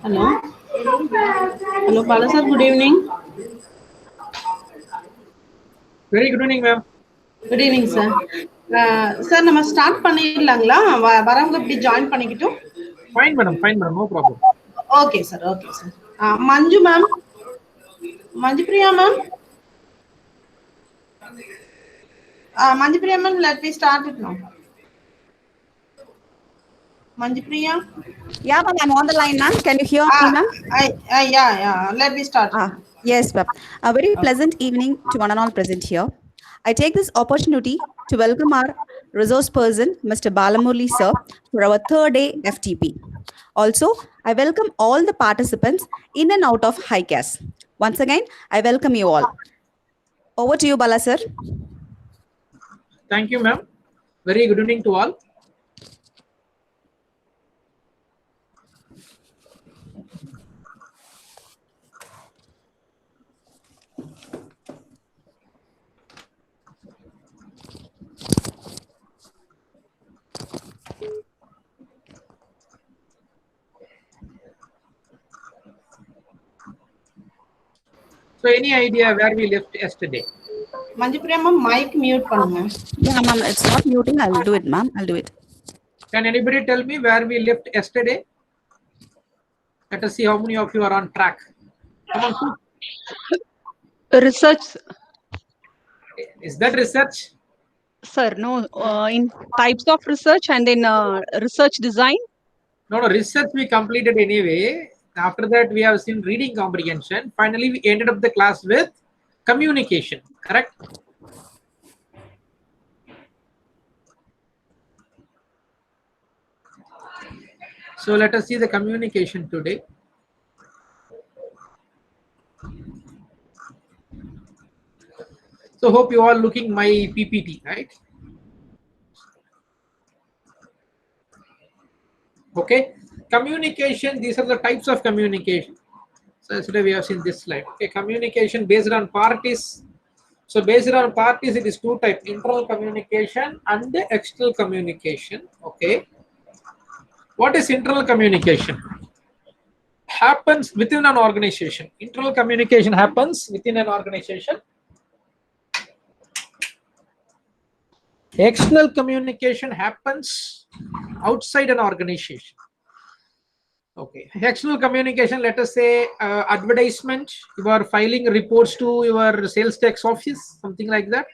Hello. Hello, Bala sir. Good evening. Very good evening, ma'am. Good evening, sir. Sir, நம்ம start பண்ணிடலாங்களா? வரவங்க இப்படி join பண்ணிக்கிட்டோம். Fine, madam. Fine, madam. No problem. Okay, sir. Okay, sir. Manju, ma'am. Manju Priya, ma'am. Manju Priya, ma'am. Let me start it now. Manju Priya. Yeah, ma'am, I'm on the line, ma'am. Can you hear me, ma'am? Yeah. Let me start. Yes, ma'am. A very pleasant evening to one and all present here. I take this opportunity to welcome our resource person, Mr. Balamurli, sir, for our third day FTP. Also, I welcome all the participants in and out of HiCAS. Once again, I welcome you all. Over to you, Bala, sir. Thank you, ma'am. Very good evening to all. So, any idea where we left yesterday? Manju Priya, ma'am, mic mute பண்ணுங்க. Yeah, ma'am, it's not muting. I'll do it, ma'am. I'll do it. Can anybody tell me where we left yesterday? Let us see how many of you are on track. Come on, Research, is that research? sir. No, in types of research and in research design. No, research we completed anyway. After that, we have seen reading comprehension. Finally, we ended up the class with communication, correct? So let us see the communication today. So hope you all looking my PPT, right? Okay, communication, these are the types of communication. So yesterday we have seen this slide. Okay, communication based on parties. So based on parties, it is two types: internal communication and the external communication. Okay, what is internal communication? Happens within an organization. Internal communication happens within an organization. External communication happens outside an organization. Okay, external communication, let us say advertisement, you are filing reports to your sales tax office, something like that.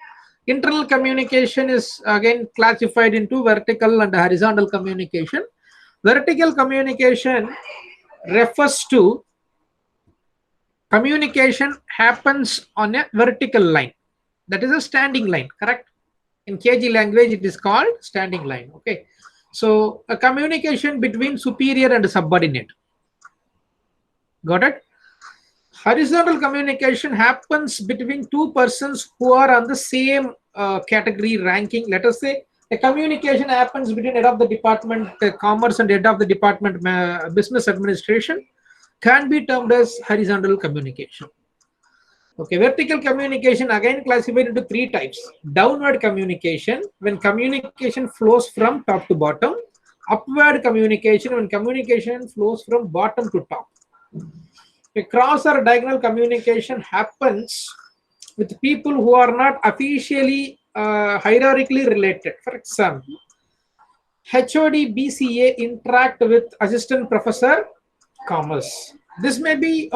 Internal communication is again classified into vertical and horizontal communication. Vertical communication refers to communication happens on a vertical line, that is a standing line, correct? In KG language it is called standing line. Okay, so a communication between superior and subordinate, got it? Horizontal communication happens between two persons who are on the same category ranking. Let us say a communication happens between head of the department commerce and head of the department business administration, can be termed as horizontal communication. Okay, vertical communication again classified into three types. Downward communication, when communication flows from top to bottom. Upward communication, when communication flows from bottom to top. A cross or diagonal communication happens with people who are not officially hierarchically related. For example, HOD BCA interact with assistant professor commerce. This may be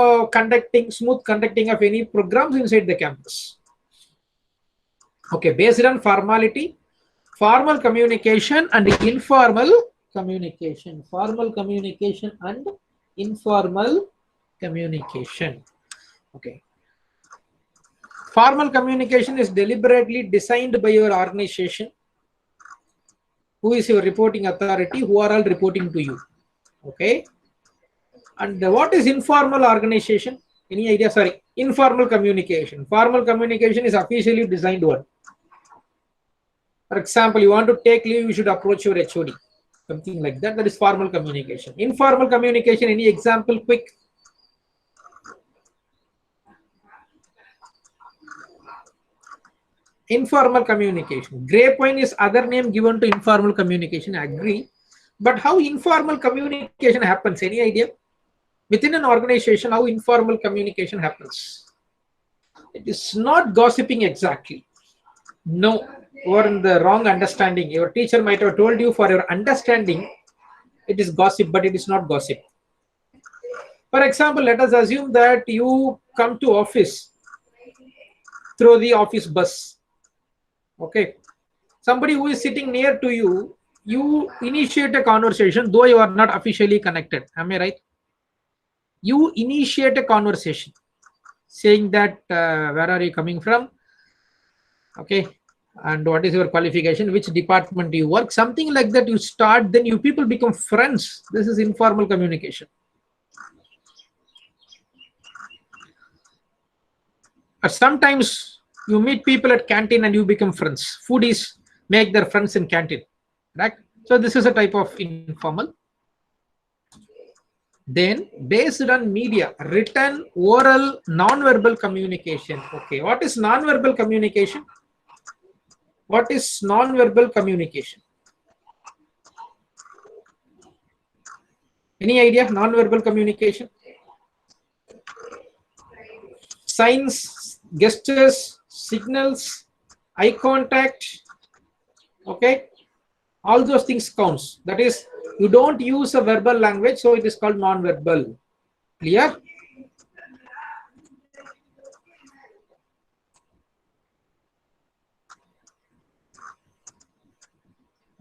smooth conducting of any programs inside the campus. Okay, based on formality, formal communication and informal communication. Formal communication and informal communication. Okay. Formal communication is deliberately designed by your organization. Who is your reporting authority? Who are all reporting to you? Okay. And what is informal organization? Any idea? Sorry, informal communication. Formal communication is officially designed one. For example, you want to take leave, you should approach your HOD. Something like that. That is formal communication. Informal communication, any example, quick? Informal communication. Grapevine is other name given to informal communication. I agree. But how informal communication happens? Any idea? Within an organization, how informal communication happens? It is not gossiping exactly. No, you are in the wrong understanding. Your teacher might have told you for your understanding, it is gossip, but it is not gossip. For example, let us assume that you come to office through the office bus. Okay. Somebody who is sitting near to you, you initiate a conversation, though you are not officially connected. Am I right? You initiate a conversation saying that where are you coming from? Okay. And what is your qualification? Which department do you work? Something like that you start, then you people become friends. This is informal communication. Or sometimes you meet people at canteen and you become friends. Foodies make their friends in canteen, right? So this is a type of informal. Then based on media, written, oral, non-verbal communication. Okay, what is non-verbal communication? What is non-verbal communication? Any idea? Non-verbal communication? Signs, gestures, signals, eye contact. Okay, all those things counts. That is, you don't use a verbal language, so it is called non-verbal. Clear?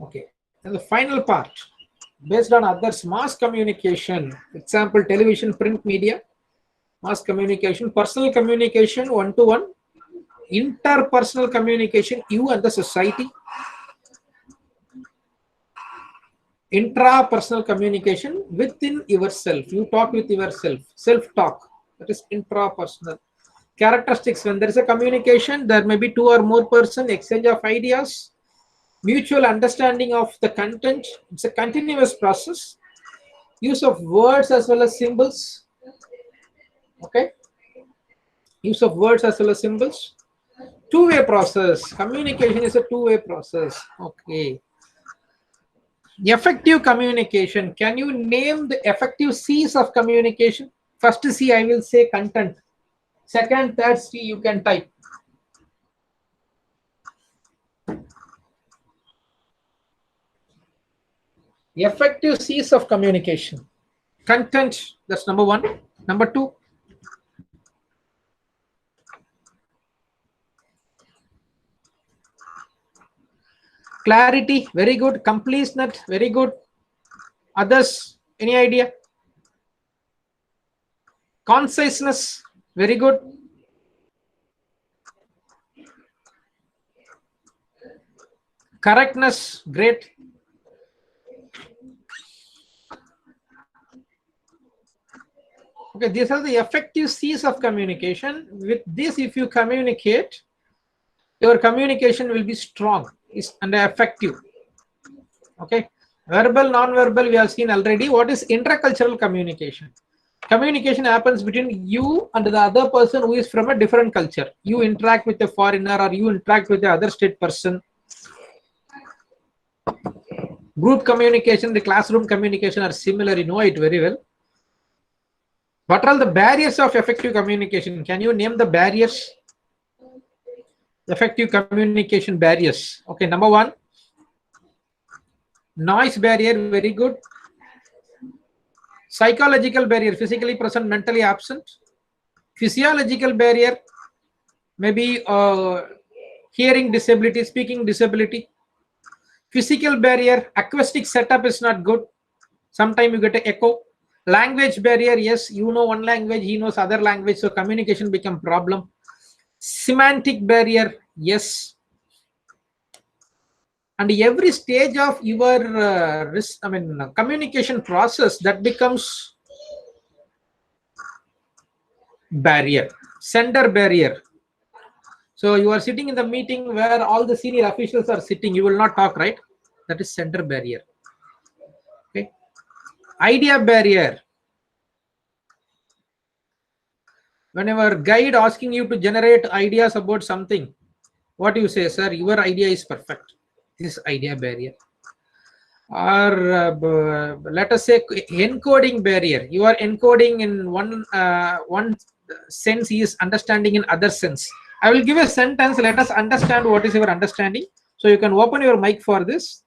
Okay, and the final part, based on others, mass communication, example, television, print media, mass communication, personal communication, one-to-one, interpersonal communication, you and the society, intrapersonal communication within yourself, you talk with yourself, self-talk, that is intrapersonal. Characteristics, when there is a communication, there may be two or more person, exchange of ideas, mutual understanding of the content. It's a continuous process. Use of words as well as symbols. Okay. Use of words as well as symbols. Two-way process. Communication is a two-way process. Okay. Effective communication. Can you name the effective C's of communication? First C, I will say content. Second, third C, you can type. Effective C's of communication. Content, that's number one. Number two, clarity, very good. Completeness, very good. Others, any idea? Conciseness, very good. Correctness, great. Okay, these are the effective C's of communication. With this, if you communicate, your communication will be strong and effective. Okay, verbal, non-verbal, we have seen already. What is intercultural communication? Communication happens between you and the other person who is from a different culture. You interact with a foreigner or you interact with the other state person. Group communication, the classroom communication are similar, you know it very well. What are the barriers of effective communication? Can you name the barriers? Effective communication barriers. Okay, number one, noise barrier, very good. Psychological barrier, physically present, mentally absent. Physiological barrier, maybe hearing disability, speaking disability. Physical barrier, acoustic setup is not good. Sometimes you get an echo. Language barrier, yes, you know one language, he knows other language, so communication become problem. Semantic barrier, yes. And every stage of your communication process, that becomes barrier. Sender barrier. So you are sitting in the meeting where all the senior officials are sitting, you will not talk, right? That is sender barrier. Okay. Idea barrier. Whenever guide asking you to generate ideas about something, what you say, sir, your idea is perfect. This is idea barrier. or let us say encoding barrier. You are encoding in one sense, he is understanding in other sense. I will give a sentence. Let us understand what is your understanding. So you can open your mic for this.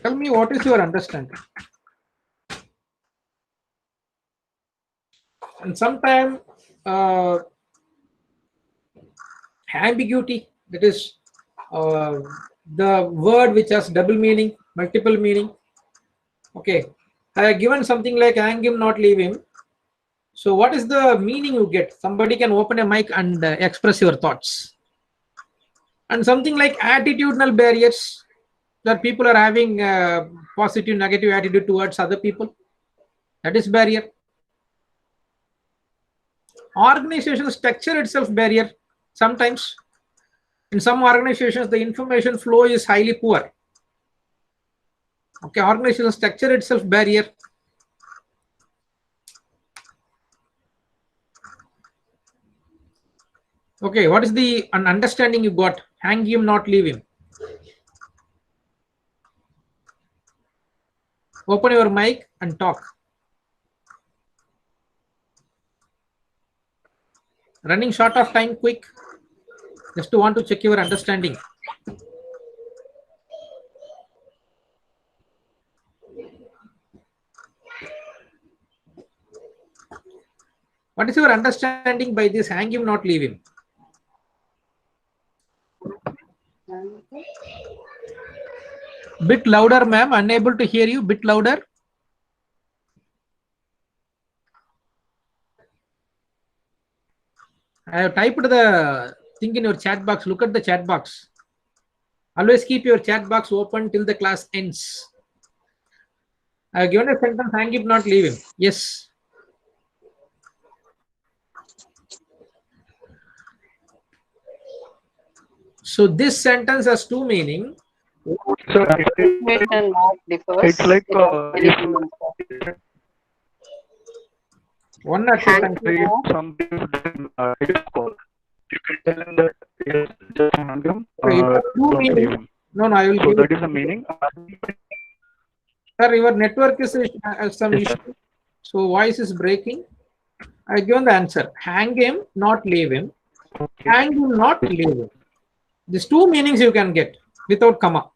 Tell me what is your understanding. And sometimes ambiguity, that is the word which has double meaning, multiple meaning. Okay, I have given something like hang him, not leave him. So what is the meaning you get? Somebody can open a mic and express your thoughts. And something like attitudinal barriers, that people are having positive, negative attitude towards other people. That is barrier. Organizational structure itself barrier. Sometimes in some organizations the information flow is highly poor. Okay, organizational structure itself barrier. Okay, what is the understanding you got? Hang him, not leave him. Open your mic and talk. Running short of time, quick. Just to want to check your understanding. What is your understanding by this hang him, not leave him? Bit louder, ma'am. Unable to hear you. Bit louder. I have typed the thing in your chat box. Look at the chat box. Always keep your chat box open till the class ends. I have given a sentence, hang him, not leave him. Yes. So this sentence has two meanings. So it's like one at a time. Something it is called. You can tell him that yes, just hang him. Two meanings. No, I will. So that is the meaning. Sir, your network is some issue. So voice is breaking. I given the answer. Hang him, not leave him. Okay. Hang him, not leave him. These two meanings you can get without comma.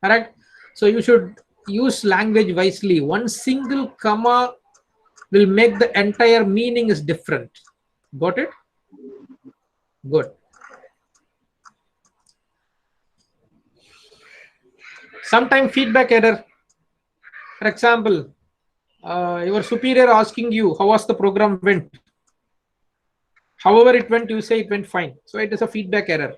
Correct? So you should use language wisely. One single comma will make the entire meaning is different. Got it? Good. Sometimes feedback error. For example, your superior asking you how was the program went. However it went, you say it went fine. So it is a feedback error.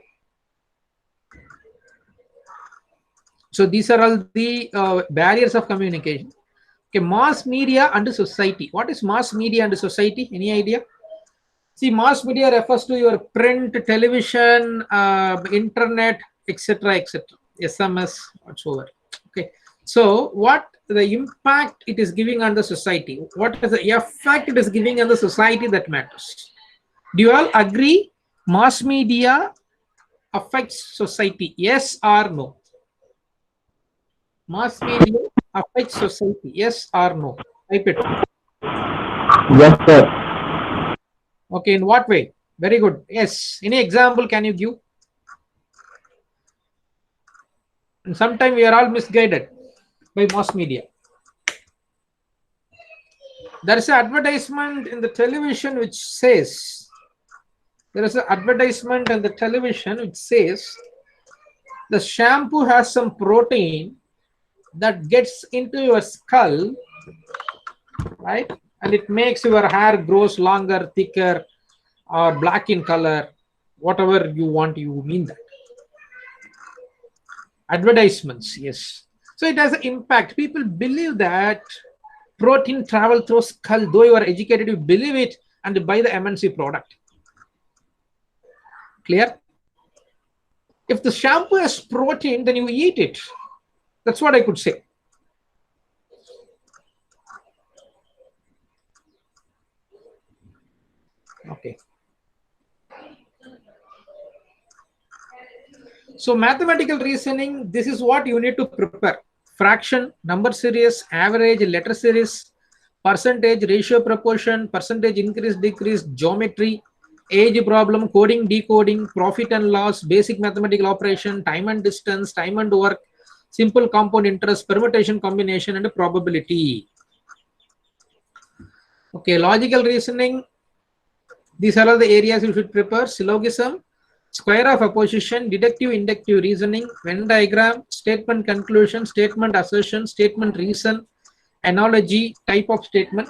So these are all the barriers of communication. Okay, mass media and society. What is mass media and society? Any idea? See, mass media refers to your print, television, internet, etc., etc., SMS, whatsoever. Okay, so what the impact it is giving on the society? What is the effect it is giving on the society that matters? Do you all agree mass media affects society? Yes or no? Mass media affects society? Yes or no? Type it. Yes, sir. Okay, in what way? Very good. Yes. Any example can you give? And sometimes we are all misguided by mass media. There is an advertisement in the television which says, the shampoo has some protein that gets into your skull, right? And it makes your hair grows longer, thicker, or black in color, whatever you want, you mean that. Advertisements, yes. So it has an impact. People believe that protein travel through skull. Though you are educated, you believe it and you buy the MNC product. Clear? If the shampoo has protein, then you eat it. That's what I could say. Okay. So mathematical reasoning, this is what you need to prepare. Fraction, number series, average, letter series, percentage, ratio proportion, percentage increase, decrease, geometry, age problem, coding, decoding, profit and loss, basic mathematical operation, time and distance, time and work, simple compound interest, permutation, combination, and probability. Okay, logical reasoning. These are all the areas you should prepare. Syllogism, square of opposition, deductive, inductive reasoning, Venn diagram, statement conclusion, statement assertion, statement reason, analogy, type of statement.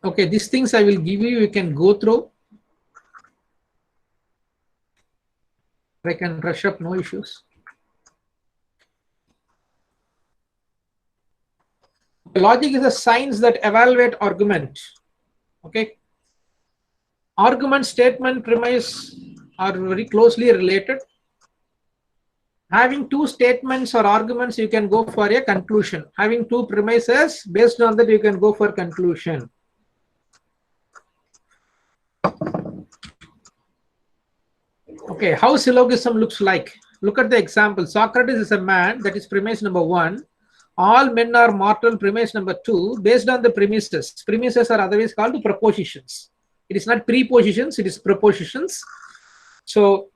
Okay, these things I will give you can go through. I can rush up, no issues. Logic is a science that evaluate argument. Okay. Argument, statement, premise are very closely related. Having two statements or arguments, you can go for a conclusion. Having two premises, based on that, you can go for conclusion. Okay, how syllogism looks like. Look at the example. Socrates is a man, that is premise number 1. All men are mortal, premise number 2. Based on the premises. Premises are otherwise called propositions. It is not prepositions, it is propositions. So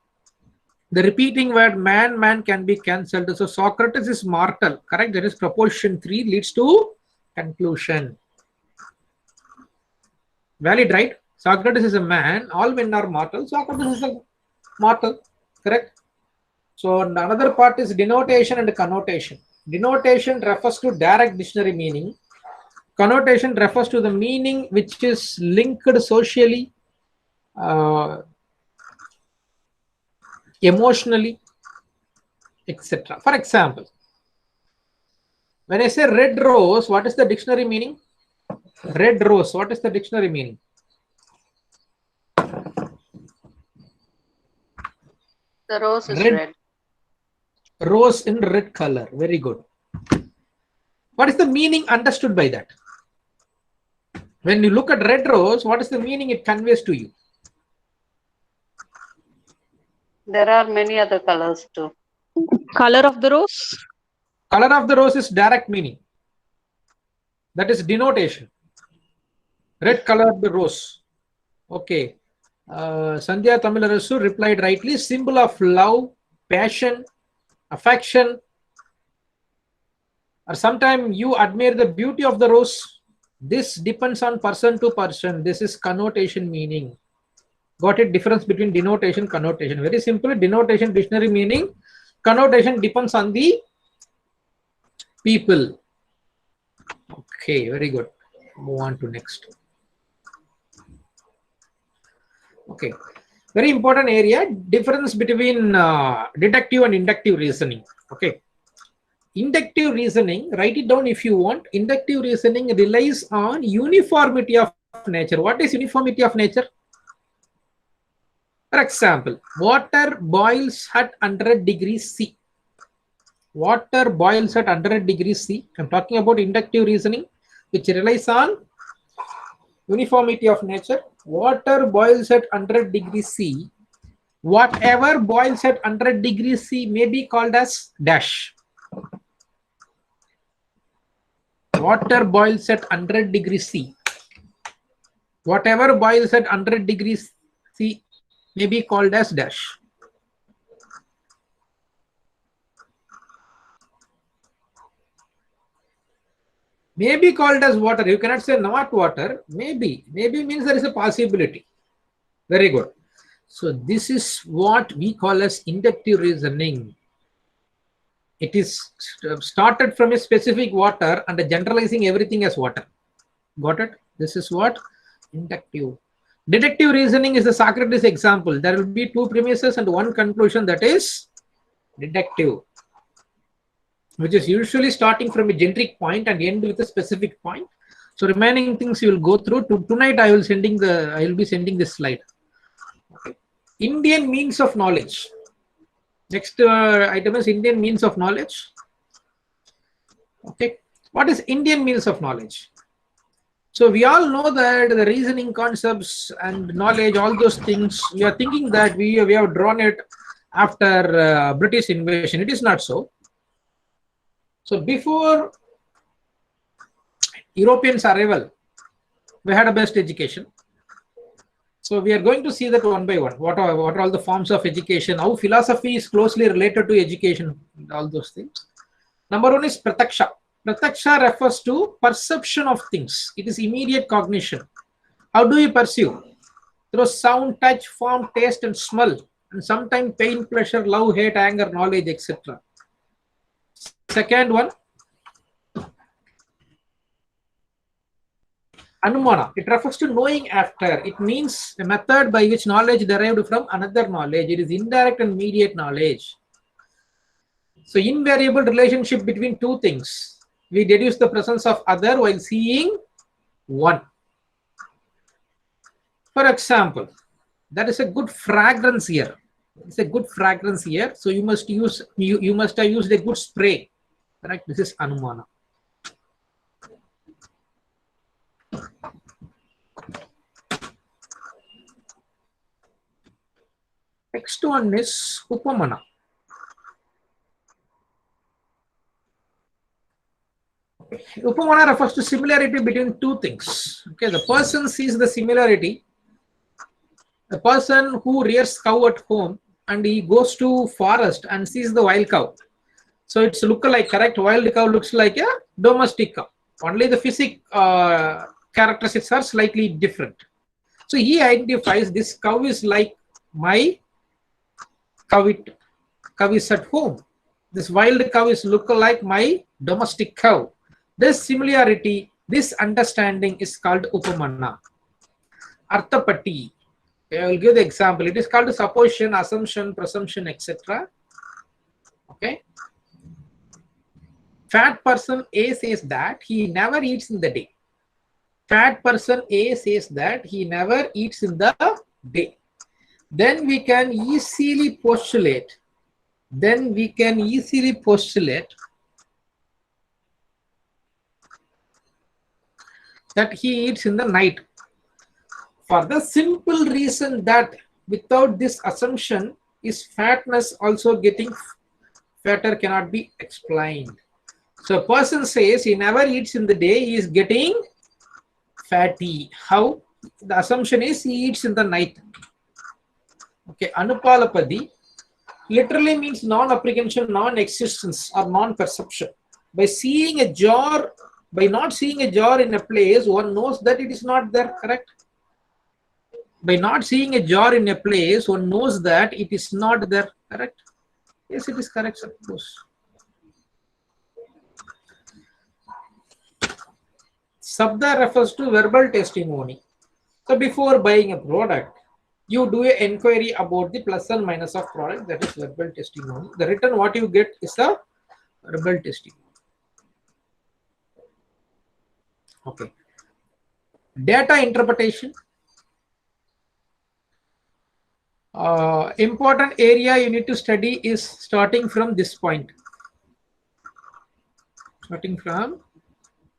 the repeating word man, man can be cancelled. So Socrates is mortal, correct? That is proposition 3 leads to conclusion. Valid, right? Socrates is a man, all men are mortal. Socrates is a mortal, correct? So another part is denotation and connotation. Denotation refers to direct dictionary meaning. Connotation refers to the meaning which is linked socially, emotionally, etc. For example, when I say red rose, what is the dictionary meaning? Red rose, what is the dictionary meaning? The rose is red. Rose in red color. Very good. What is the meaning understood by that? When you look at red rose, what is the meaning it conveys to you? There are many other colors too. Color of the rose? Color of the rose is direct meaning. That is denotation. Red color of the rose. Okay. Sandhya Tamilarasu replied rightly. Symbol of love, passion, affection. Or sometimes you admire the beauty of the rose. This depends on person to person. This is connotation meaning. Got it? Difference between denotation, connotation. Very simple. Denotation, dictionary meaning. Connotation depends on the people. Okay, very good. Move on to next. Okay, very important area. Difference between deductive and inductive reasoning. Okay. Inductive reasoning, write it down if you want. Inductive reasoning relies on uniformity of nature. What is uniformity of nature? For example, water boils at 100 degrees C. Water boils at 100 degrees C. I'm talking about inductive reasoning, which relies on uniformity of nature. Water boils at 100 degrees C. Whatever boils at 100 degrees C may be called as dash. Water boils at 100 degrees C. Whatever boils at 100 degrees C may be called as dash. May be called as water. You cannot say not water. Maybe. Maybe means there is a possibility. Very good. So this is what we call as inductive reasoning. It is started from a specific water and generalizing everything as water. Got it? This is what inductive. Deductive reasoning is the Socrates example. There will be two premises and one conclusion, that is deductive, which is usually starting from a generic point and end with a specific point. So remaining things you will go through. Tonight I will be sending this slide. Okay. Indian means of knowledge. Next item is Indian means of knowledge. Okay. What is Indian means of knowledge? So we all know that the reasoning concepts and knowledge, all those things, we are thinking that we have drawn it after British invasion. It is not so. So before Europeans' arrival, we had a best education. So we are going to see that one by one. What are all the forms of education? How philosophy is closely related to education, all those things. Number one is prataksha. Prataksha refers to perception of things. It is immediate cognition. How do you perceive? Through sound, touch, form, taste, and smell, and sometimes pain, pleasure, love, hate, anger, knowledge, etc. Second one, Anumana. It refers to knowing after. It means a method by which knowledge derived from another knowledge. It is indirect and mediate knowledge. So invariable relationship between two things. We deduce the presence of other while seeing one. For example, that is a good fragrance here. It's a good fragrance here. So you must use you must have used a good spray. Correct? This is Anumana. Next one is Upamana. Upamana refers to similarity between two things. Okay, the person sees the similarity. The person who rears cow at home and he goes to forest and sees the wild cow. So it's look-alike, correct? Wild cow looks like a domestic cow. Only the physical characteristics are slightly different. So he identifies this cow is like my cow is at home. This wild cow is look like my domestic cow. This similarity, this understanding is called Upamana. Arthapati. I will give the example. It is called supposition, assumption, presumption, etc. Okay. Fat person A says that he never eats in the day. Fat person A says that he never eats in the day. Then we can easily postulate. That he eats in the night. For the simple reason that without this assumption, his fatness also getting fatter cannot be explained. So a person says he never eats in the day, he is getting fatty. How? The assumption is he eats in the night. Okay, Anupalapadi literally means non-apprehension, non-existence or non-perception. By seeing a jar, by not seeing a jar in a place, one knows that it is not there, correct? By not seeing a jar in a place, one knows that it is not there, correct? Yes, it is correct, suppose. Sabda refers to verbal testimony. So before buying a product, you do an inquiry about the plus and minus of product, that is verbal testimony. The written what you get is a verbal testimony. Okay. Data interpretation. Important area you need to study is starting from this point. Starting from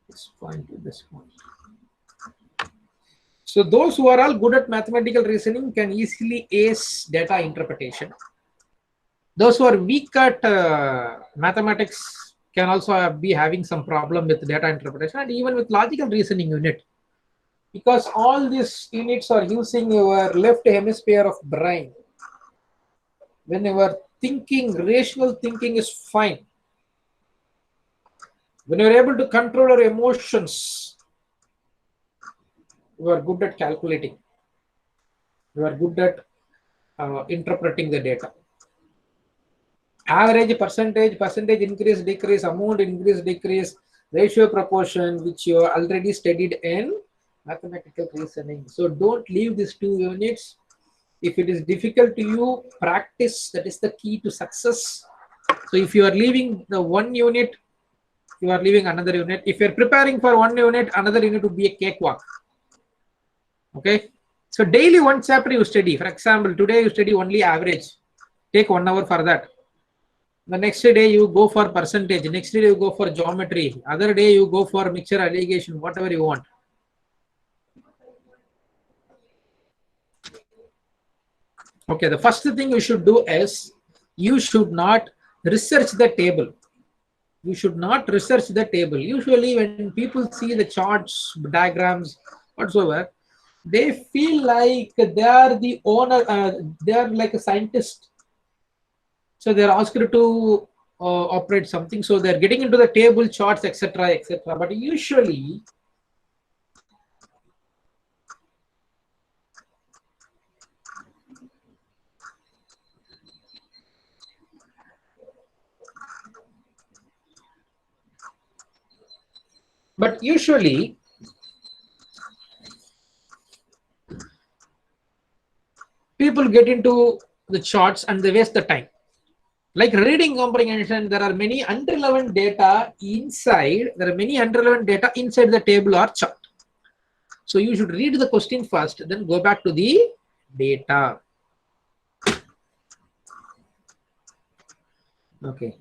this point to this point. So those who are all good at mathematical reasoning can easily ace data interpretation. Those who are weak at mathematics can also be having some problem with data interpretation and even with logical reasoning unit. Because all these units are using your left hemisphere of brain. When you are thinking, rational thinking is fine. When you are able to control your emotions, you are good at calculating. You are good at interpreting the data. Average, percentage increase, decrease, amount increase, decrease, ratio, proportion, which you are already studied in mathematical reasoning. So don't leave these two units. If it is difficult to you, practice. That is the key to success. So if you are leaving the one unit, you are leaving another unit. If you are preparing for one unit, another unit would be a cakewalk. Okay. So daily one chapter you study. For example, today you study only average. Take 1 hour for that. The next day you go for percentage. Next day you go for geometry. Other day you go for mixture alligation, whatever you want. Okay, the first thing you should do is you should not research the table. You should not research the table. Usually when people see the charts, diagrams, whatsoever, they feel like they are the owner, they are like a scientist. So they're asked to operate something. So they're getting into the table, charts, etc., etc. But usually, people get into the charts and they waste the time. Like reading comprehension, there are many irrelevant data inside. There are many irrelevant data inside the table or chart. So you should read the question first, then go back to the data. Okay.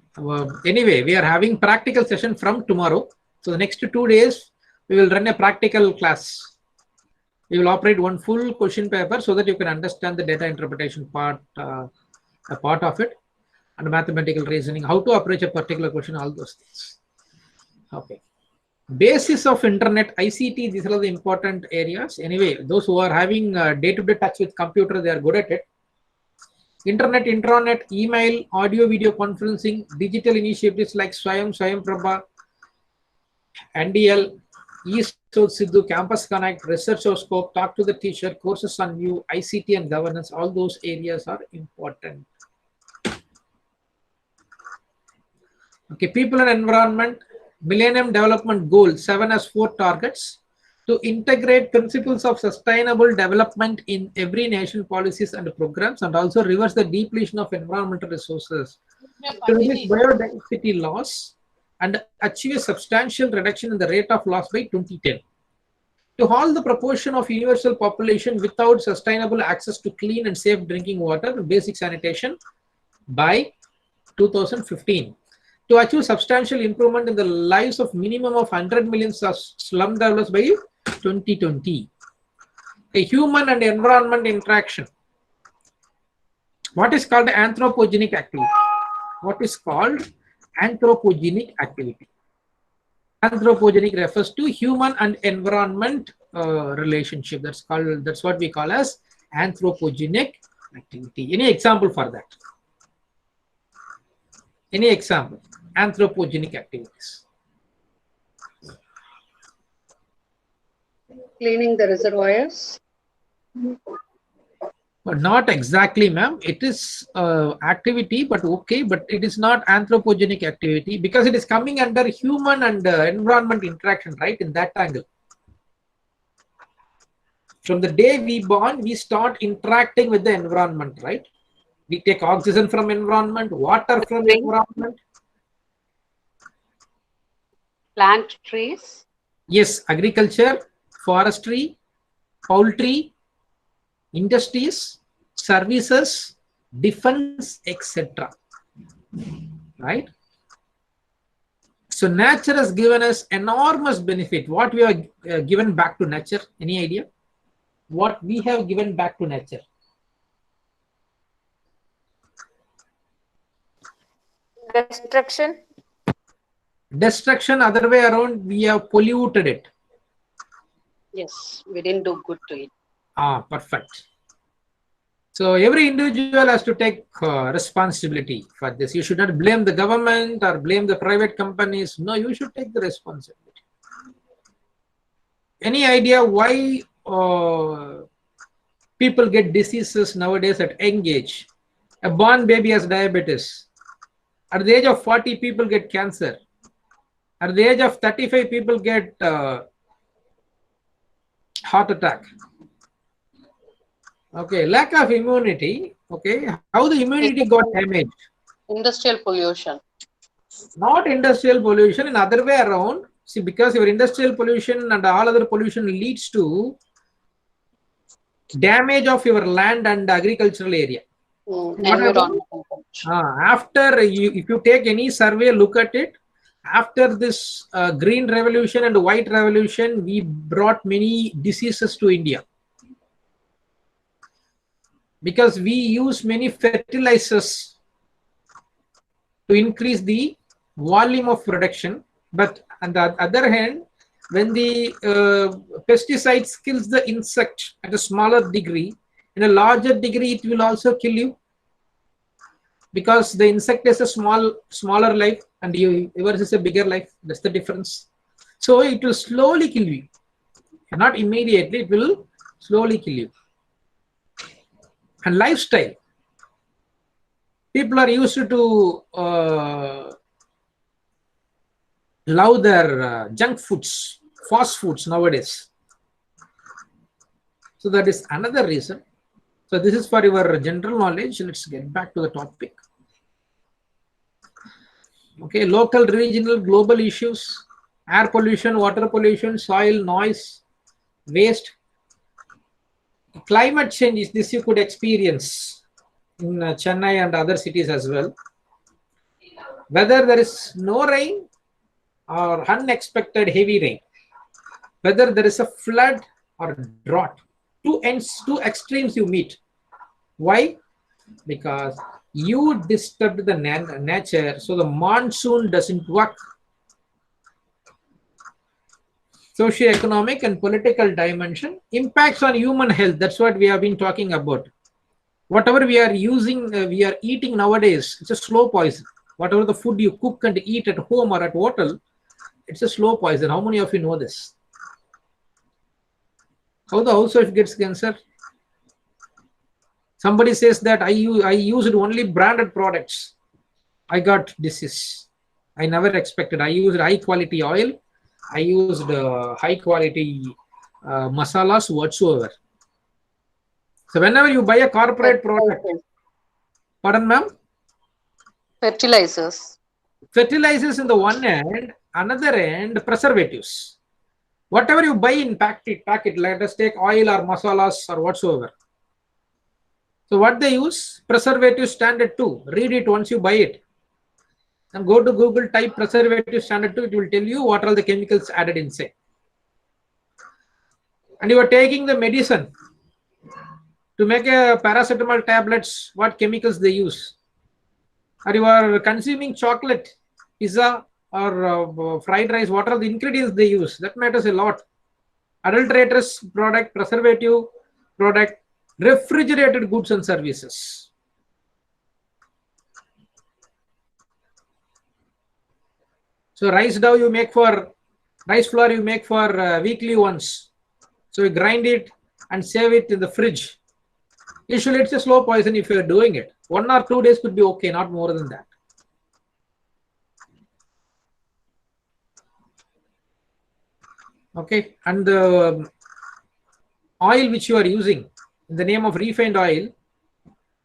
Anyway, we are having practical session from tomorrow. So the next 2 days, we will run a practical class. We will operate one full question paper so that you can understand the data interpretation part, a part of it, and mathematical reasoning, how to approach a particular question, all those things. Okay. Basis of internet, ICT, these are the important areas. Anyway, those who are having day-to-day touch with computer, they are good at it. Internet, intranet, email, audio, video conferencing, digital initiatives like Swayam, Swayamprabha, NDL, East Sidhu, Campus Connect, Research Scope, Talk to the Teacher, courses on you, ICT and governance, all those areas are important. Okay, people and environment, Millennium Development Goal 7 has 4 targets to integrate principles of sustainable development in every nation policies and programs, and also reverse the depletion of environmental resources, to reduce biodiversity loss and achieve a substantial reduction in the rate of loss by 2010. To halt the proportion of universal population without sustainable access to clean and safe drinking water and basic sanitation by 2015. To achieve substantial improvement in the lives of minimum of 100 million slum dwellers by 2020. A human and environment interaction. What is called anthropogenic activity? What is called anthropogenic activity? Anthropogenic refers to human and environment relationship. That's what we call as anthropogenic activity. Any example for that? Any example? Anthropogenic activities. Cleaning the reservoirs. But not exactly, ma'am. It is activity, but okay, but it is not anthropogenic activity because it is coming under human and environment interaction, right? In that angle. From the day we born, we start interacting with the environment, right? We take oxygen from environment, water from environment. Plant trees. Yes, agriculture, forestry, poultry, industries, services, defense, etc. Right? So nature has given us enormous benefit. What we have given back to nature? Any idea? What we have given back to nature? Destruction. Destruction, other way around, we have polluted it. Yes, we didn't do good to it. Ah, perfect. So every individual has to take responsibility for this. You should not blame the government or blame the private companies. No, you should take the responsibility. Any idea why people get diseases nowadays at young age? A born baby has diabetes. At the age of 40, people get cancer. At the age of 35, people get heart attack. Okay, lack of immunity. Okay, how the immunity got damaged? Industrial pollution. Not industrial pollution, in other way around. See, because your industrial pollution and all other pollution leads to damage of your land and agricultural area. Environment. After if you take any survey, look at it. After this green revolution and white revolution, we brought many diseases to India. because we use many fertilizers to increase the volume of production. But on the other hand, when the pesticides kills the insect at a smaller degree, in a larger degree it will also kill you, because the insect is a smaller life and yours is a bigger life. That's the difference. So it will slowly kill you, not immediately, it will slowly kill you. And lifestyle, people are used to love their junk foods, fast foods nowadays. So that is another reason. So this is for your general knowledge. Let's get back to the topic. Okay, local, regional, global issues: air pollution, water pollution, soil, noise, waste. Climate change is this you could experience in Chennai and other cities as well. Whether there is no rain or unexpected heavy rain, whether there is a flood or drought, two extremes you meet. Why? Because you disturbed the nature, so the monsoon doesn't work. Socio-economic and political dimension, impacts on human health. That's what we have been talking about. Whatever we are using, we are eating nowadays, it's a slow poison. Whatever the food you cook and eat at home or at hotel, it's a slow poison. How many of you know this? How the housewife gets cancer? Somebody says that I used only branded products, I got disease. I never expected. I used high quality oil, I used high quality masalas whatsoever. So whenever you buy a corporate product, pardon ma'am? Fertilizers. Fertilizers in the one end, another end preservatives. Whatever you buy in packet, let us take oil or masalas or whatsoever. So what they use? Preservative standard 2. Read it once you buy it. And go to Google, type preservative standard 2. It will tell you what are the chemicals added inside. And you are taking the medicine. To make a paracetamol tablets, what chemicals they use? Or you are consuming chocolate, pizza or fried rice, what are the ingredients they use? That matters a lot. Adulterators product, preservative product, refrigerated goods and services. So rice dough you make for, rice flour you make for weekly once. So you grind it and save it in the fridge. Usually it's a slow poison if you are doing it. 1 or 2 days could be okay, not more than that. Okay, and the oil which you are using in the name of refined oil,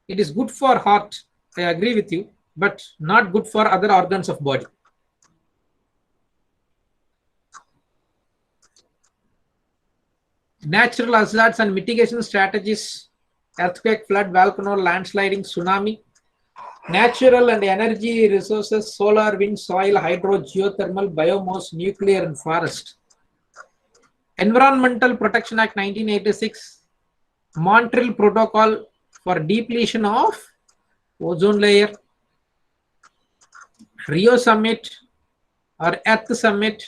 it is good for heart, I agree with you, but not good for other organs of body. Natural hazards and mitigation strategies: earthquake, flood, volcano, landsliding, tsunami. Natural and energy resources: solar, wind, soil, hydro, geothermal, biomass, nuclear and forest. Environmental Protection Act 1986, Montreal Protocol for depletion of ozone layer, Rio Summit or Earth Summit,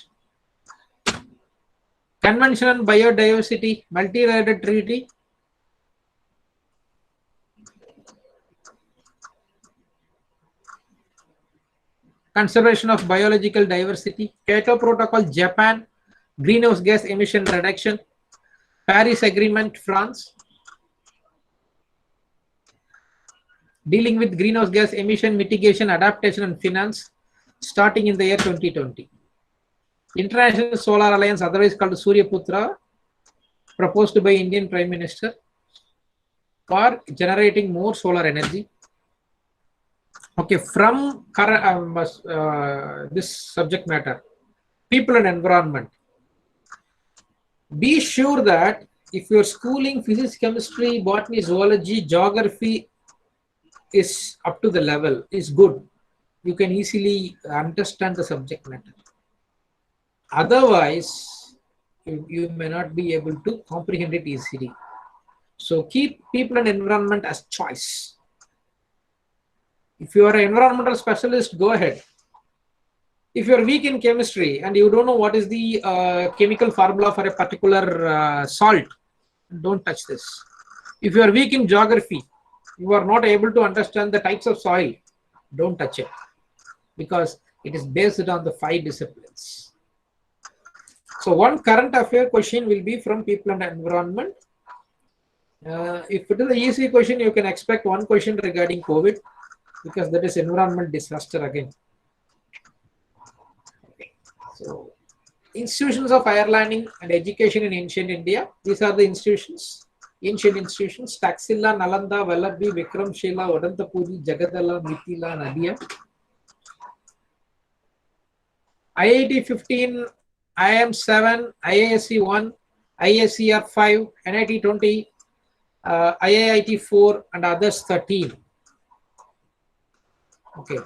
Convention on Biodiversity, Multi-Layered Treaty, Conservation of Biological Diversity, Kyoto Protocol, Japan, Greenhouse Gas Emission Reduction, Paris Agreement, France, dealing with greenhouse gas emission mitigation, adaptation and finance, starting in the year 2020. International Solar Alliance, otherwise called Surya Putra, proposed by Indian Prime Minister for generating more solar energy. Okay, from this subject matter, people and environment. Be sure that if your schooling physics, chemistry, botany, zoology, geography is up to the level, is good, you can easily understand the subject matter. Otherwise, you may not be able to comprehend it easily. So keep people and environment as choice. If you are an environmental specialist, go ahead. If you're weak in chemistry and you don't know what is the chemical formula for a particular salt, don't touch this. If you are weak in geography, you are not able to understand the types of soil, don't touch it, because it is based on the 5 disciplines. So one current affair question will be from people and environment. If it is an easy question, you can expect one question regarding COVID, because that is environment disaster again. So institutions of higher learning and education in ancient India. These are the institutions, ancient institutions: Taxila, Nalanda, Vallabhi, Vikramshila, Odantapuri, Jagadala, Mithila, Nadia. IIT 15, IIM 7, IISc 1, ISCR 5, NIT 20, IIIT 4, and others 13. Okay.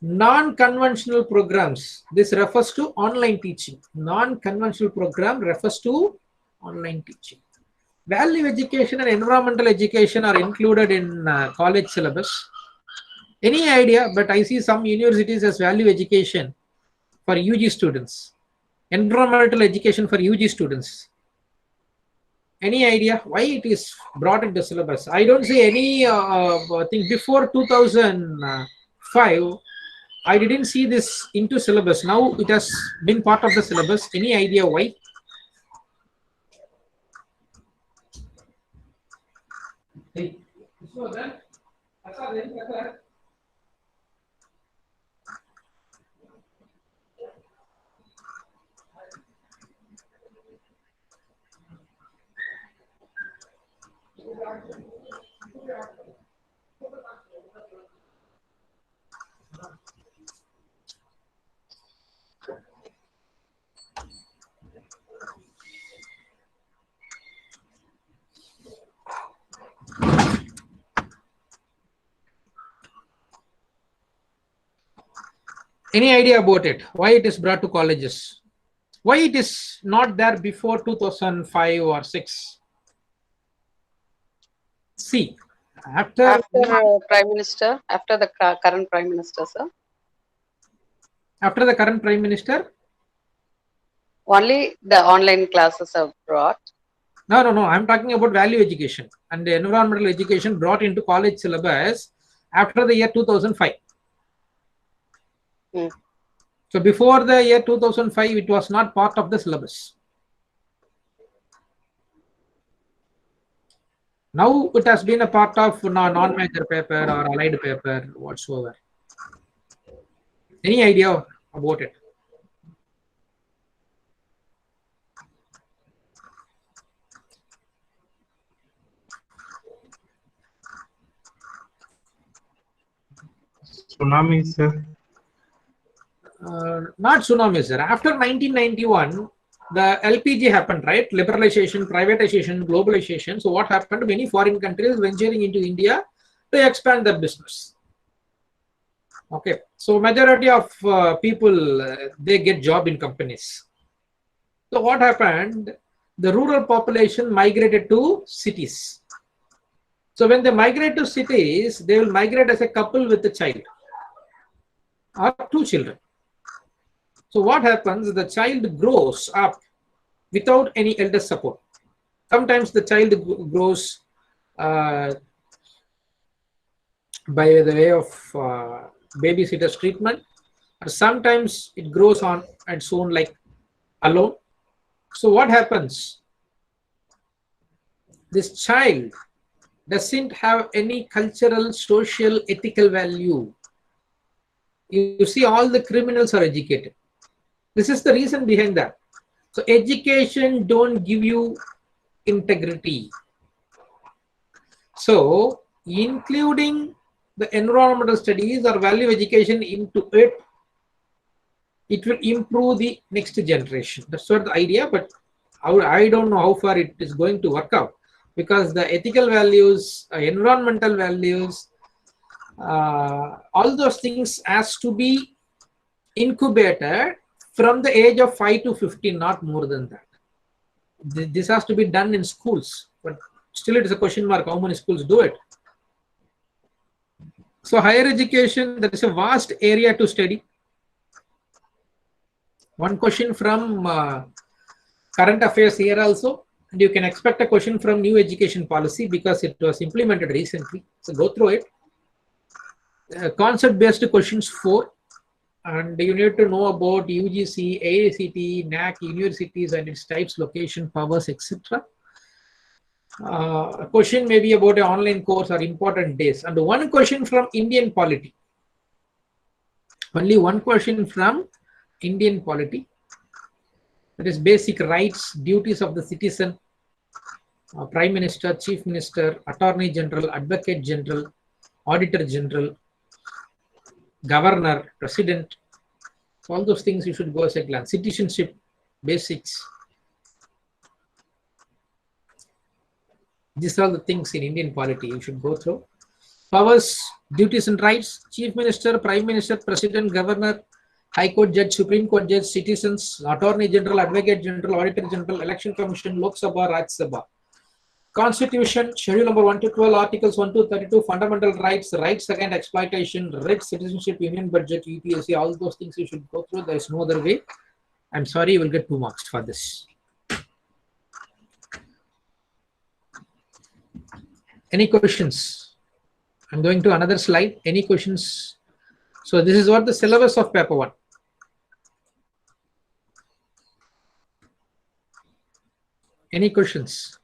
Non-conventional programs. This refers to online teaching. Non-conventional program refers to online teaching. Value education and environmental education are included in college syllabus. Any idea? But I see some universities as value education for UG students, environmental education for UG students. Any idea why it is brought into syllabus? I don't see any thing before 2005. I didn't see this into syllabus. Now it has been part of the syllabus. Any idea why? Any idea about it? Why it is brought to colleges? Why it is not there before 2005 or 6? See, after Prime Minister, after the current Prime Minister, sir. After the current Prime Minister? Only the online classes are brought. No. I'm talking about value education and the environmental education brought into college syllabus after the year 2005. So before the year 2005, it was not part of the syllabus. Now it has been a part of non-major paper or allied paper whatsoever. Any idea about it? Tsunami, sir. Not tsunami, sir. After 1991, the LPG happened, right? Liberalization, privatization, globalization. So what happened? Many foreign countries venturing into India to expand their business. Okay. So majority of people, they get job in companies. So what happened? The rural population migrated to cities. So when they migrate to cities, they will migrate as a couple with a child or 2 children. So what happens? The child grows up without any elder support. Sometimes the child grows by the way of babysitter's treatment, or sometimes it grows on its own, like alone. So what happens? This child doesn't have any cultural, social, ethical value. You see, all the criminals are educated. This is the reason behind that. So education don't give you integrity. So including the environmental studies or value education into it, it will improve the next generation. That's what the idea, but I don't know how far it is going to work out, because the ethical values, environmental values, all those things has to be incubated from the age of 5 to 15, not more than that. This has to be done in schools. But Still, it is a question mark. How many schools do it? So higher education, there is a vast area to study. One question from current affairs here also, and you can expect a question from new education policy because it was implemented recently. So go through it. Concept-based questions 4, and you need to know about UGC, AICTE, NAC, universities and its types, location, powers, etc. A question may be about an online course or important days, and one question from Indian polity. Only one question from Indian polity. That is basic rights, duties of the citizen, Prime Minister, Chief Minister, Attorney General, Advocate General, Auditor General, Governor, President. So all those things you should go as a glance. Citizenship, basics. These are all the things in Indian polity you should go through. Powers, duties and rights, Chief Minister, Prime Minister, President, Governor, High Court Judge, Supreme Court Judge, citizens, Attorney General, Advocate General, Auditor General, Election Commission, Lok Sabha, Raj Sabha. Constitution, Schedule number 1 to 12, Articles 1 to 32, fundamental rights, rights against exploitation, red citizenship, union budget, UPSC, all those things you should go through. There is no other way. I'm sorry, you will get 2 marks for this. Any questions? I'm going to another slide. Any questions? So this is what the syllabus of paper 1. Any questions?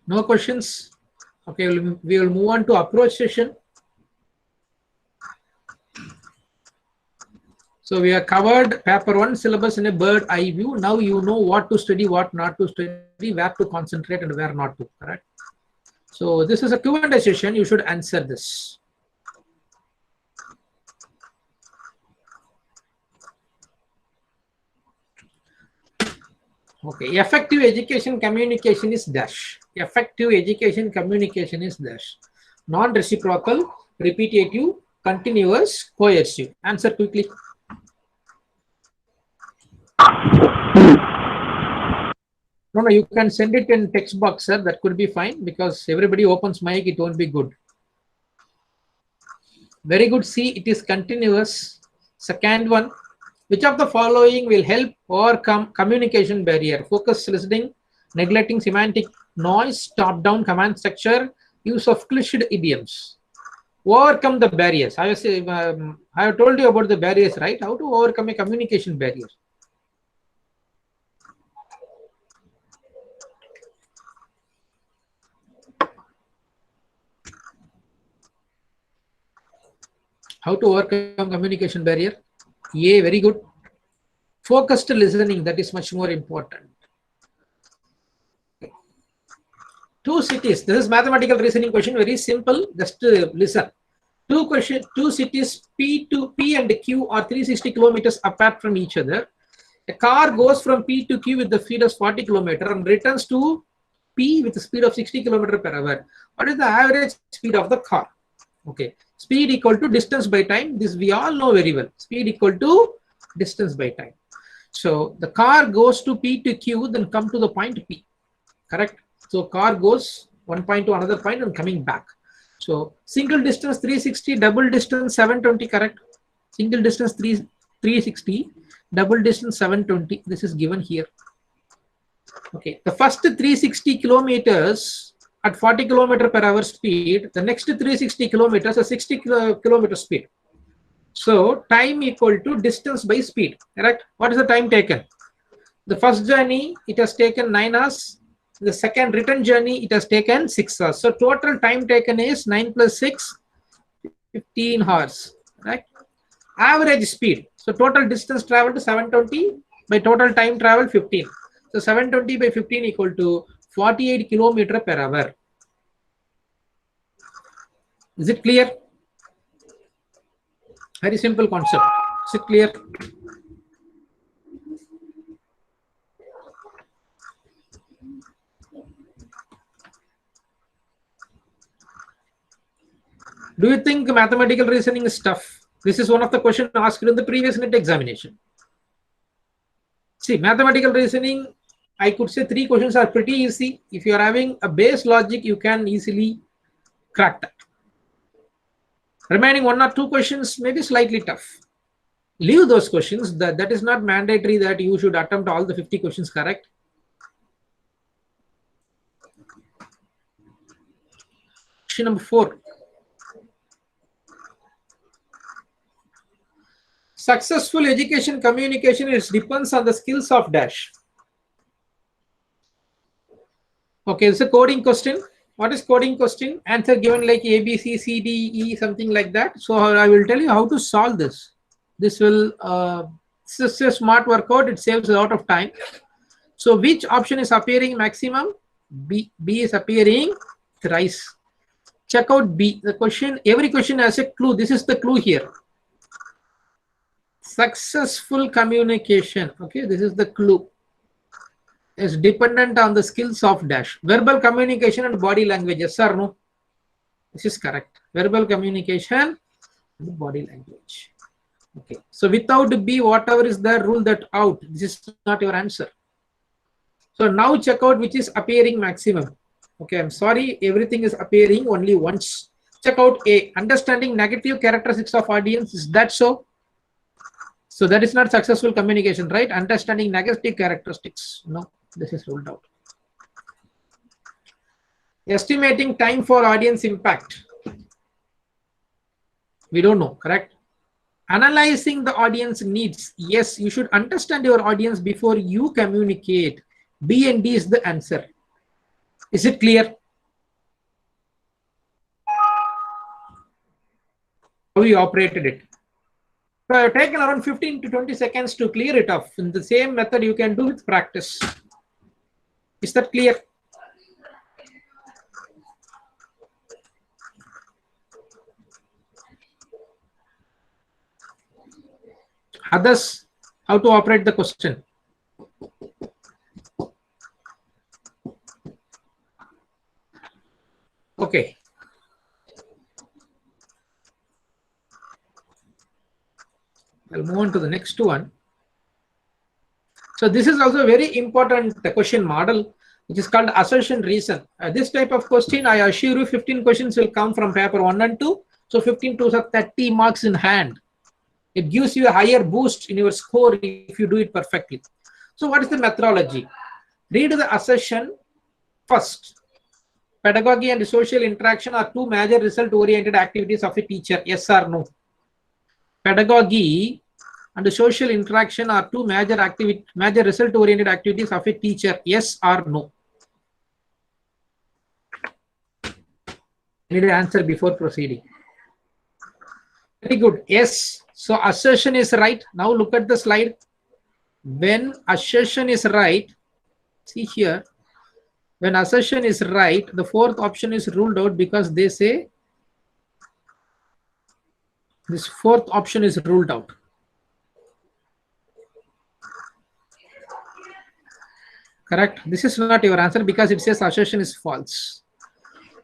No questions? Okay, we will move on to approach session. So we have covered paper 1 syllabus in a bird eye view. Now you know what to study, what not to study, where to concentrate and where not to, correct? So this is a Q&A session. You should answer this. Okay, effective education communication is dash. Effective education communication is dash. Non-reciprocal, repetitive, continuous, coercive. Answer quickly. No, you can send it in text box, sir. That could be fine because everybody opens mic, it won't be good. Very good. C, it is continuous. Second one, which of the following will help overcome communication barrier? Focus listening, neglecting semantic noise, top-down command structure, use of cliched idioms. Overcome the barriers. I have told you about the barriers, right? How to overcome a communication barrier. How to overcome communication barrier? A, very good. Focused listening, that is much more important. 2 cities. This is mathematical reasoning question, very simple. Just listen. 2 cities P and Q are 360 kilometers apart from each other. A car goes from P to Q with the speed of 40 kilometers and returns to P with the speed of 60 kilometers per hour. What is the average speed of the car? Okay, speed equal to distance by time. This we all know very well. Speed equal to distance by time. So the car goes to P to Q, then come to the point P. Correct? So car goes one point to another point and coming back. So single distance 360, double distance 720, correct? Single distance 360, double distance 720. This is given here. Okay, the first 360 kilometers at 40 kilometer per hour speed, the next 360 kilometers at 60 kilometer speed. So time equal to distance by speed, correct? What is the time taken? The first journey, it has taken 9 hours. The second return journey, it has taken 6 hours. So total time taken is 9 plus 6, 15 hours, right? Average speed. So total distance traveled 720 by total time travel 15. So 720 by 15 equal to 48 kilometer per hour. Is it clear? Very simple concept. Is it clear? Do you think mathematical reasoning is tough? This is one of the questions asked in the previous NET examination. See, mathematical reasoning, I could say 3 questions are pretty easy. If you are having a base logic, you can easily crack that. Remaining 1 or 2 questions may be slightly tough. Leave those questions. That is not mandatory that you should attempt all the 50 questions correct. Question number 4. Successful education communication depends on the skills of dash. Okay, it's a coding question. What is coding question? Answer given like A, B, C, C, D, E, something like that. So I will tell you how to solve this. This will, this is a smart workout. It saves a lot of time. So which option is appearing maximum? B. B is appearing thrice. Check out B. The question, every question has a clue. This is the clue here. Successful communication. Okay, this is the clue. Is dependent on the skills of dash. Verbal communication and body language. Yes or no? This is correct. Verbal communication and body language. Okay. So without B, whatever is there, rule that out. This is not your answer. So now check out which is appearing maximum. Okay, I'm sorry, everything is appearing only once. Check out A. Understanding negative characteristics of audience. Is that so? So that is not successful communication, right? Understanding negative characteristics. No, this is ruled out. Estimating time for audience impact. We don't know, correct? Analyzing the audience needs. Yes, you should understand your audience before you communicate. B and D is the answer. Is it clear? How you operated it? So I have taken around 15 to 20 seconds to clear it off. In the same method you can do with practice. Is that clear? Others, how to operate the question? Okay. I'll move on to the next one. So this is also a very important question model, which is called assertion reason. This type of question, I assure you 15 questions will come from paper 1 and 2. So 15 to 30 marks in hand. It gives you a higher boost in your score if you do it perfectly. So what is the methodology? Read the assertion first. Pedagogy and social interaction are 2 major result-oriented activities of a teacher. Yes or no? Pedagogy and social interaction are 2 major result-oriented activities of a teacher. Yes or no? Need an answer before proceeding. Very good. Yes. So assertion is right. Now look at the slide. When assertion is right, see here. When assertion is right, the 4th option is ruled out because they say this 4th option is ruled out. Correct? This is not your answer because it says assertion is false.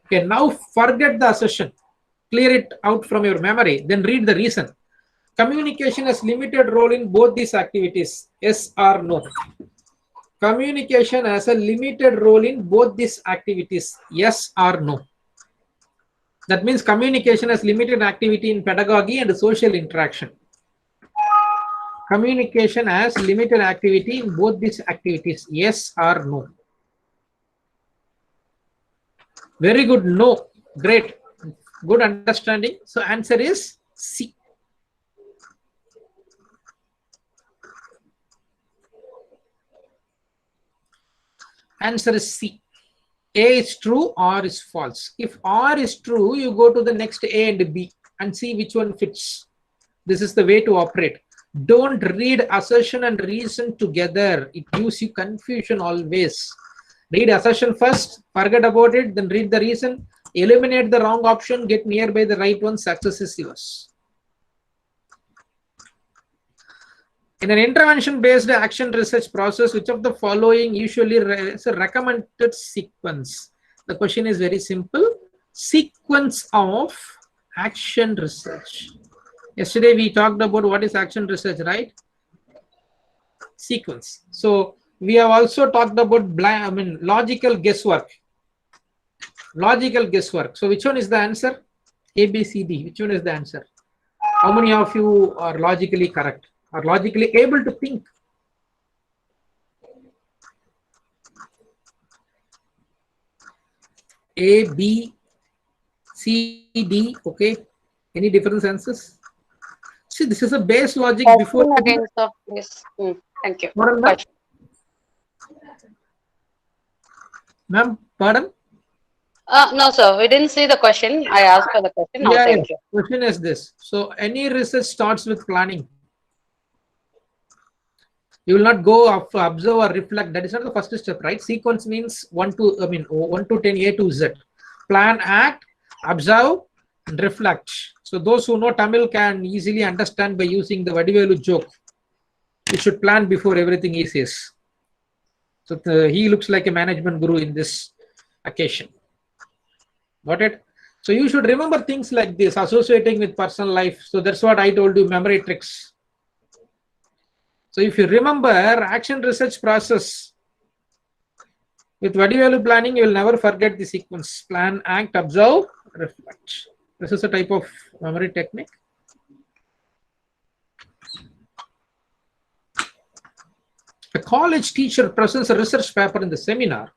Okay, now forget the assertion. Clear it out from your memory. Then read the reason. Communication has limited role in both these activities. Yes or no? Communication has a limited role in both these activities. Yes or no? That means communication has limited activity in pedagogy and social interaction. Communication has limited activity in both these activities. Yes or no? Very good. No. Great. Good understanding. So answer is C. Answer is C. A is true, R is false. If R is true, you go to the next A and B and see which one fits. This is the way to operate. Don't read assertion and reason together. It gives you confusion always. Read assertion first, forget about it, then read the reason, eliminate the wrong option, get nearby the right one, success is yours. In an intervention-based action research process, which of the following usually is a recommended sequence? The question is very simple. Sequence of action research. Yesterday we talked about what is action research, right? Sequence. So we have also talked about logical guesswork. Logical guesswork. So which one is the answer? A, B, C, D. Which one is the answer? How many of you are logically correct? Are logically able to think? A, B, C, D. Okay. Any different answers? See, this is a base logic before. Question again, sir. Yes. Thank you. Pardon, ma'am? Pardon? No, sir. We didn't see the question. I asked for the question. Now, Yeah, thank you. question is this. So any research starts with planning. You will not go observe or reflect. That is not the first step, right? Sequence means 1 to 10, A to Z. Plan, act, observe, and reflect. So those who know Tamil can easily understand by using the Vadivelu joke. You should plan before everything is. So he looks like a management guru in this occasion. Got it? So you should remember things like this, associating with personal life. So that's what I told you, memory tricks. So if you remember action research process, with Vadivelu planning, you will never forget the sequence. Plan, act, observe, reflect. This is a type of memory technique. A college teacher presents a research paper in the seminar.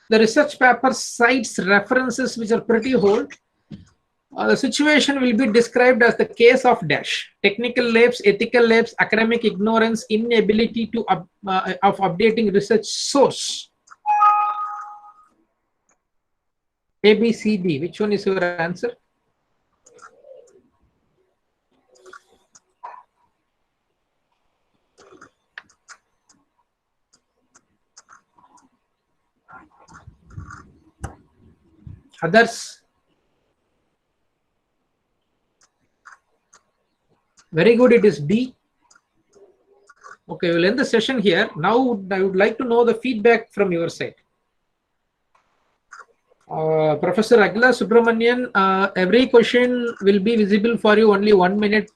The research paper cites references which are pretty old. The situation will be described as the case of dash: technical lapse, ethical lapse, academic ignorance, inability to of updating research source. A, B, C, D. Which one is your answer? Others? Very good, it is D. Okay, we'll end the session here. Now I would like to know the feedback from your side. Professor Agila Subramanian, every question will be visible for you only 1 minute.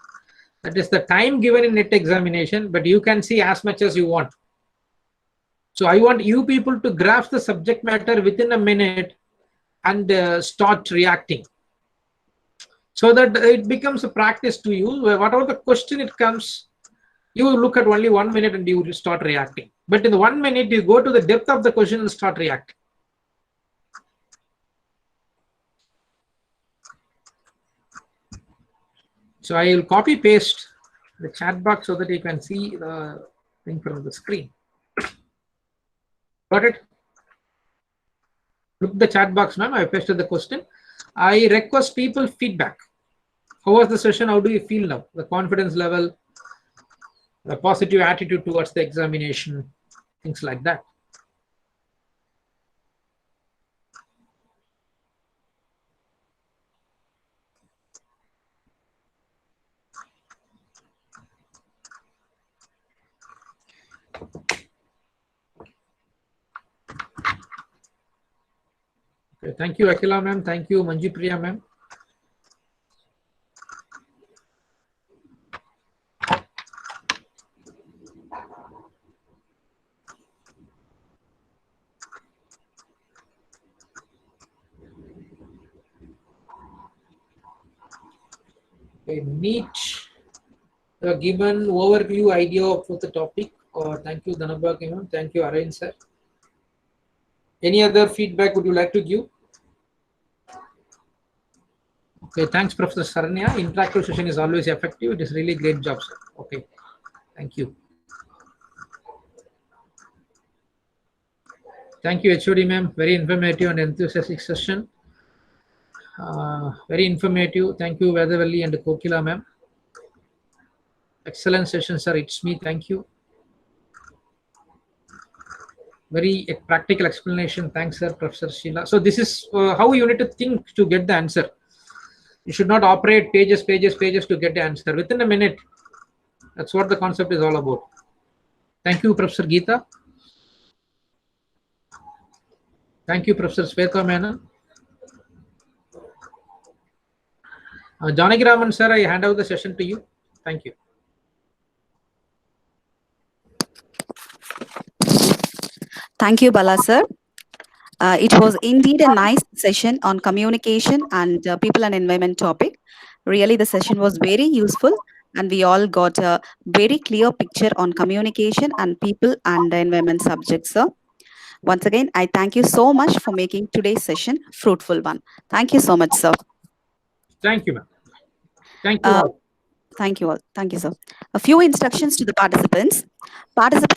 That is the time given in NET examination, but you can see as much as you want. So I want you people to grasp the subject matter within a minute and start reacting, so that it becomes a practice to you. Whatever the question it comes, you look at only 1 minute and you start reacting. But in the 1 minute, you go to the depth of the question and start reacting. So I will copy paste the chat box so that you can see the thing from the screen. Got it? Look at the chat box, ma'am. I pasted the question. I request people feedback. How was the session? How do you feel now? The confidence level, the positive attitude towards the examination, things like that. Okay, thank you, Akila ma'am. Thank you, Manju Priya ma'am. a neat given overview idea of the topic. Thank you, Dhanabhag, thank you, Aravind sir. Any other feedback would you like to give? Okay, thanks, Professor Saranya. Interactive session is always effective. It is really great job, sir. Okay, thank you. Thank you, HOD ma'am. Very informative and enthusiastic session. Very informative. Thank you, Vedavalli and Kokila ma'am. Excellent session, sir. It's me. Thank you. Very practical explanation. Thanks, sir, Professor Sheila. So this is how you need to think to get the answer. You should not operate pages to get the answer within a minute. That's what the concept is all about. Thank you, Professor Geeta. Thank you, Professor Sweta Menon. Janagiraman sir, I hand over the session to you. Thank you. Thank you, Bala sir. It was indeed a nice session on communication and people and environment topic. Really, the session was very useful and we all got a very clear picture on communication and people and the environment subjects, sir. Once again, I thank you so much for making today's session fruitful one. Thank you so much, sir. Thank you, ma'am. Thank you all. Thank you all. Thank you, sir. A few instructions to the participants. Participants